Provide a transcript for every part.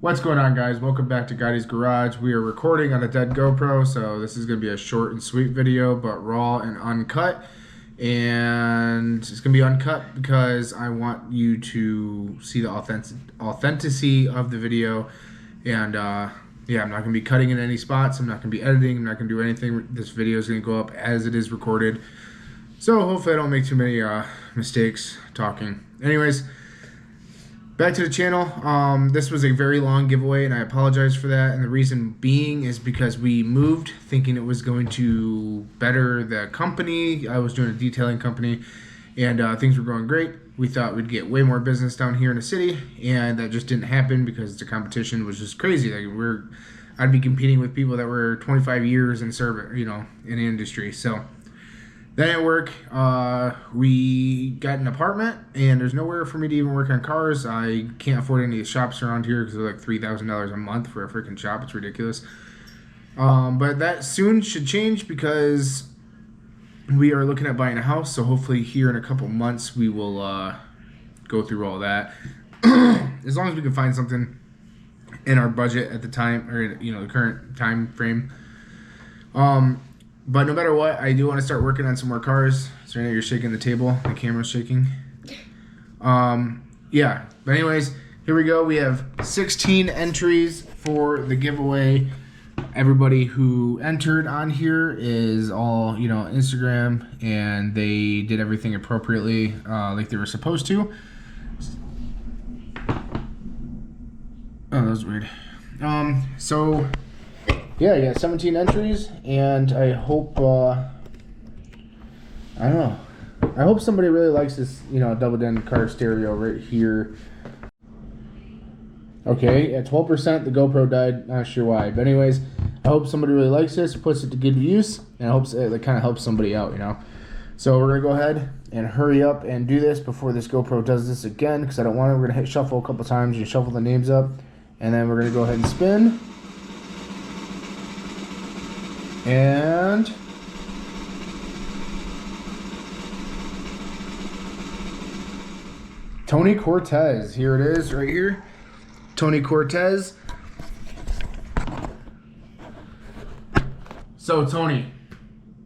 What's going on, guys? Welcome back to Gotti's Garage. We are recording on a dead GoPro, so this is going to be a short and sweet video, but raw and uncut. And it's going to be uncut because I want you to see the authenticity of the video. And yeah, I'm not going to be cutting in any spots. I'm not going to be editing. I'm not going to do anything. This video is going to go up as it is recorded. So hopefully I don't make too many mistakes talking. Anyways, back to the channel. This was a very long giveaway, and I apologize for that. And the reason being is because we moved thinking it was going to better the company. I was doing a detailing company, and things were going great. We thought we'd get way more business down here in the city, and that just didn't happen because the competition was just crazy. Like I'd be competing with people that were 25 years in service, in the industry. So that didn't work. We got an apartment, and there's nowhere for me to even work on cars. I can't afford any of the shops around here because they're like $3,000 a month for a freaking shop. It's ridiculous. But that soon should change because we are looking at buying a house. So hopefully here in a couple months we will go through all that. As long as we can find something in our budget at the time, or the current time frame. But no matter what, I do want to start working on some more cars. So right now you're shaking the table. The camera's shaking. Yeah. But anyways, here we go. We have 16 entries for the giveaway. Everybody who entered on here is all, Instagram, and they did everything appropriately like they were supposed to. Oh, that was weird. So yeah, I got 17 entries, and I hope, I don't know. I hope somebody really likes this, double din car stereo right here. Okay, at 12%, the GoPro died. Not sure why. But anyways, I hope somebody really likes this, puts it to good use, and I hope it kind of helps somebody out, So we're going to go ahead and hurry up and do this before this GoPro does this again, because I don't want it. We're going to hit shuffle a couple times. You shuffle the names up, and then we're going to go ahead and spin. And Tony Cortez, here it is, right here. Tony Cortez. So Tony,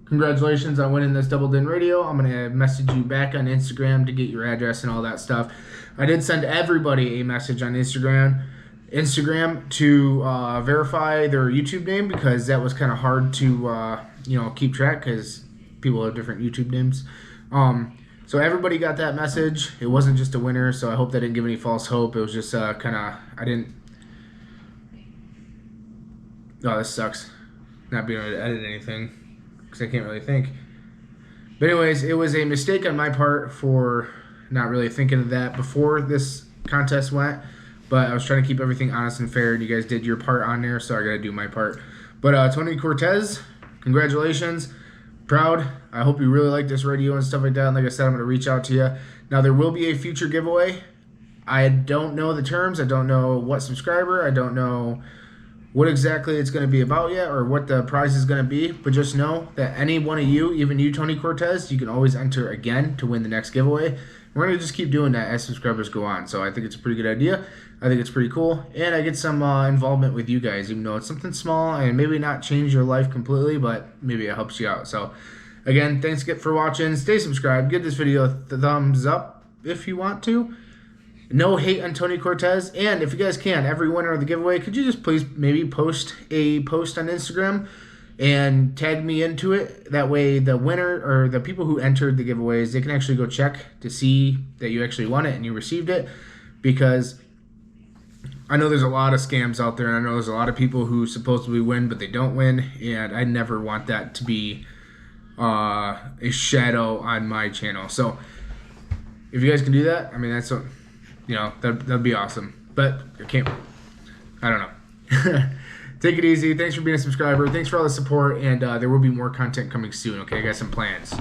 congratulations on winning this Double Din Radio. I'm gonna message you back on Instagram to get your address and all that stuff. I did send everybody a message on Instagram to verify their YouTube name, because that was kind of hard to keep track because people have different YouTube names. So everybody got that message. It wasn't just a winner, so I hope that didn't give any false hope. It was just oh, this sucks, not being able to edit anything because I can't really think. But anyways, it was a mistake on my part for not really thinking of that before this contest went. But I was trying to keep everything honest and fair, and you guys did your part on there, so I got to do my part. But Tony Cortez, congratulations. Proud. I hope you really like this radio and stuff like that. And like I said, I'm going to reach out to you. Now, there will be a future giveaway. I don't know the terms. I don't know what subscriber. I don't know what exactly it's going to be about yet, or what the prize is going to be. But just know that any one of you, even you, Tony Cortez, you can always enter again to win the next giveaway. We're going to just keep doing that as subscribers go on. So I think it's a pretty good idea. I think it's pretty cool. And I get some involvement with you guys, even though it's something small and maybe not change your life completely, but maybe it helps you out. So again, thanks for watching. Stay subscribed. Give this video a thumbs up if you want to. No hate on Tony Cortez. And if you guys can, every winner of the giveaway, could you just please maybe post a post on Instagram and tag me into it? That way the winner, or the people who entered the giveaways, they can actually go check to see that you actually won it and you received it. Because I know there's a lot of scams out there, and I know there's a lot of people who supposedly win but they don't win, and I never want that to be a shadow on my channel. So if you guys can do that, I mean, that's that'd be awesome. But I don't know. Take it easy. Thanks for being a subscriber. Thanks for all the support, and there will be more content coming soon. Okay, I got some plans.